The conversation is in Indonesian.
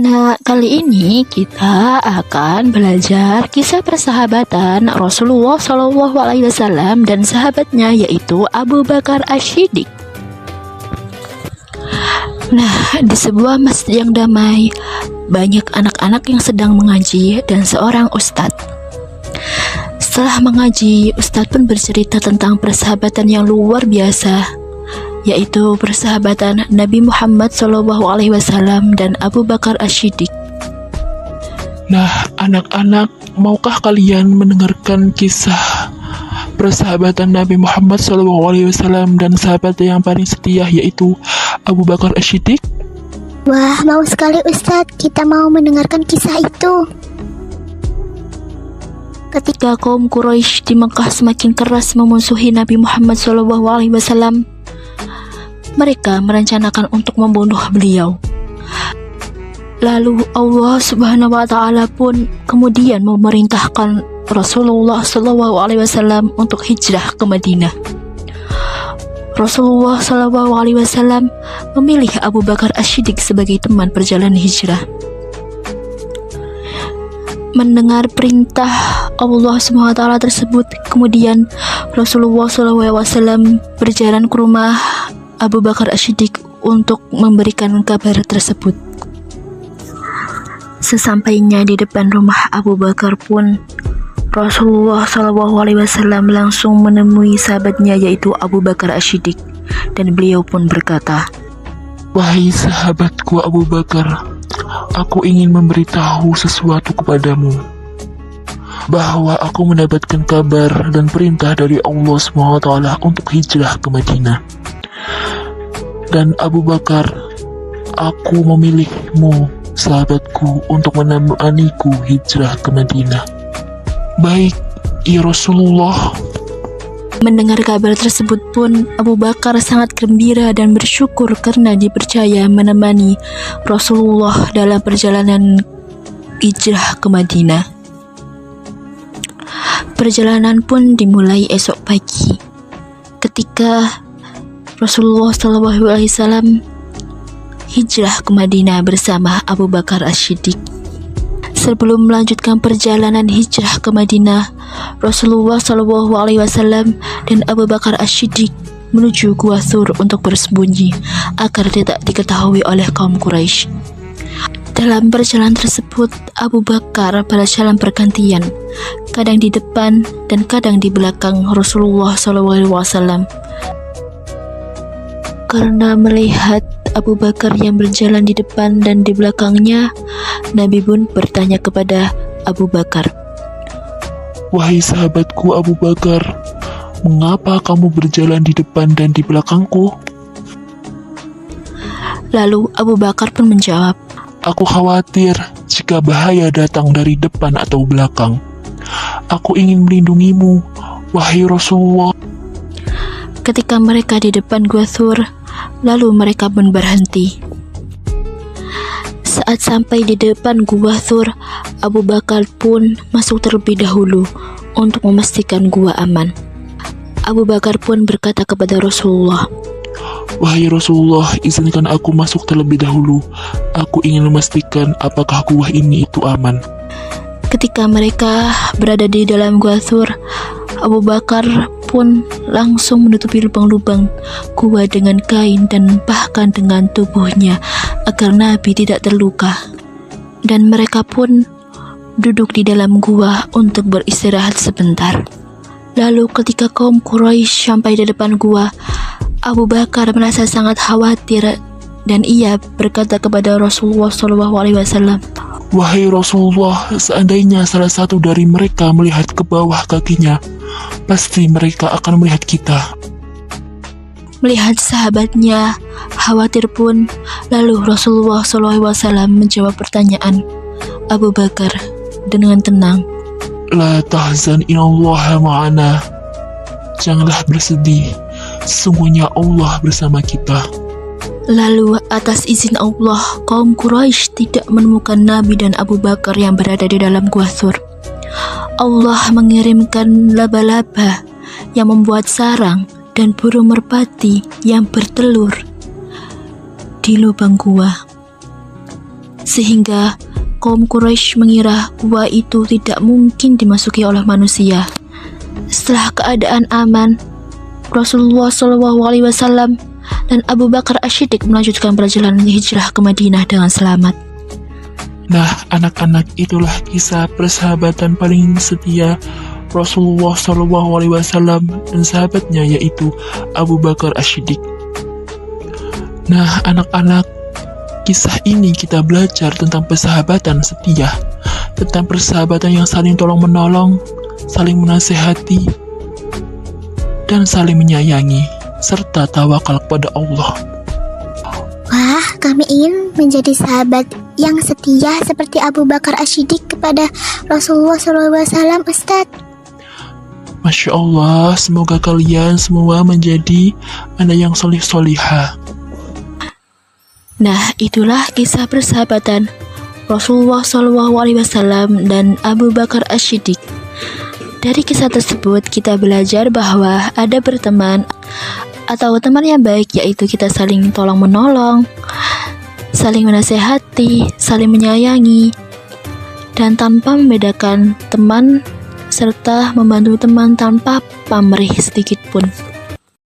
Nah, kali ini kita akan belajar kisah persahabatan Rasulullah SAW dan sahabatnya, yaitu Abu Bakar Ash-Shiddiq. Nah, di sebuah masjid yang damai, banyak anak-anak yang sedang mengaji dan seorang ustadz. Setelah mengaji, ustadz pun bercerita tentang persahabatan yang luar biasa, yaitu persahabatan Nabi Muhammad SAW dan Abu Bakar Ash-Shiddiq. Nah, anak-anak, maukah kalian mendengarkan kisah persahabatan Nabi Muhammad SAW dan sahabat yang paling setia, yaitu Abu Bakar Ash-Shiddiq? Wah, mau sekali Ustadz, kita mau mendengarkan kisah itu. Ketika kaum Quraisy di Mekah semakin keras memusuhi Nabi Muhammad SAW, mereka merencanakan untuk membunuh beliau. Lalu Allah Subhanahu wa Ta'ala pun kemudian memerintahkan Rasulullah SAW untuk hijrah ke Madinah. Rasulullah SAW memilih Abu Bakar Ash-Shiddiq sebagai teman perjalanan hijrah. Mendengar perintah Allah Subhanahu wa Ta'ala tersebut, kemudian Rasulullah SAW berjalan ke rumah Abu Bakar Ash-Shiddiq untuk memberikan kabar tersebut. Sesampainya di depan rumah Abu Bakar pun, Rasulullah SAW langsung menemui sahabatnya, yaitu Abu Bakar Ash-Shiddiq, dan beliau pun berkata, Wahai sahabatku Abu Bakar, aku ingin memberitahu sesuatu kepadamu, bahwa aku mendapatkan kabar dan perintah dari Allah SWT untuk hijrah ke Madinah. Dan Abu Bakar, aku memilihmu, sahabatku, untuk menemaniku hijrah ke Madinah. Baik, ya Rasulullah. Mendengar kabar tersebut pun, Abu Bakar sangat gembira dan bersyukur karena dipercaya menemani Rasulullah dalam perjalanan hijrah ke Madinah. Perjalanan pun dimulai esok pagi, ketika Rasulullah SAW hijrah ke Madinah bersama Abu Bakar Ash-Shiddiq. Sebelum melanjutkan perjalanan hijrah ke Madinah, Rasulullah SAW dan Abu Bakar Ash-Shiddiq menuju Gua Thur untuk bersembunyi agar tidak diketahui oleh kaum Quraisy. Dalam perjalanan tersebut, Abu Bakar berjalan bergantian, kadang di depan dan kadang di belakang Rasulullah SAW. Karena melihat Abu Bakar yang berjalan di depan dan di belakangnya, Nabi pun bertanya kepada Abu Bakar, Wahai sahabatku Abu Bakar, mengapa kamu berjalan di depan dan di belakangku? Lalu Abu Bakar pun menjawab, Aku khawatir jika bahaya datang dari depan atau belakang. Aku ingin melindungimu, wahai Rasulullah. Ketika mereka di depan Gua Thur, lalu mereka pun berhenti. Saat sampai di depan Gua Thur, Abu Bakar pun masuk terlebih dahulu untuk memastikan gua aman. Abu Bakar pun berkata kepada Rasulullah, Wahai Rasulullah, izinkan aku masuk terlebih dahulu. Aku ingin memastikan apakah gua ini itu aman. Ketika mereka berada di dalam Gua Thur, Abu Bakar pun langsung menutupi lubang-lubang gua dengan kain dan bahkan dengan tubuhnya agar Nabi tidak terluka. Dan mereka pun duduk di dalam gua untuk beristirahat sebentar. Lalu ketika kaum Quraisy sampai di depan gua, Abu Bakar merasa sangat khawatir dan ia berkata kepada Rasulullah SAW, Wahai Rasulullah, seandainya salah satu dari mereka melihat ke bawah kakinya, pasti mereka akan melihat kita. Melihat sahabatnya khawatir pun, lalu Rasulullah SAW menjawab pertanyaan Abu Bakar dengan tenang, La tahzan inallaha ma'ana. Janganlah bersedih, sesungguhnya Allah bersama kita. Lalu atas izin Allah, kaum Quraisy tidak menemukan Nabi dan Abu Bakar yang berada di dalam Gua Thur. Allah mengirimkan laba-laba yang membuat sarang dan burung merpati yang bertelur di lubang gua. sehingga kaum Quraisy mengira gua itu tidak mungkin dimasuki oleh manusia. Setelah keadaan aman, Rasulullah SAW dan Abu Bakar As-Siddiq melanjutkan perjalanan hijrah ke Madinah dengan selamat. Nah, anak-anak, itulah kisah persahabatan paling setia Rasulullah SAW dan sahabatnya, yaitu Abu Bakar As-Siddiq. Nah, anak-anak, kisah ini kita belajar tentang persahabatan setia, tentang persahabatan yang saling tolong-menolong, saling menasehati, dan saling menyayangi, serta tawakal kepada Allah. Wah, kami ingin menjadi sahabat yang setia seperti Abu Bakar As-Siddiq kepada Rasulullah SAW, Ustadz. Masya Allah, semoga kalian semua menjadi anak yang solih-solihah. Nah, itulah kisah persahabatan Rasulullah SAW dan Abu Bakar As-Siddiq. Dari kisah tersebut kita belajar bahwa ada berteman atau teman yang baik, yaitu kita saling tolong-menolong, saling menasehati, saling menyayangi, dan tanpa membedakan teman serta membantu teman tanpa pamrih sedikit pun.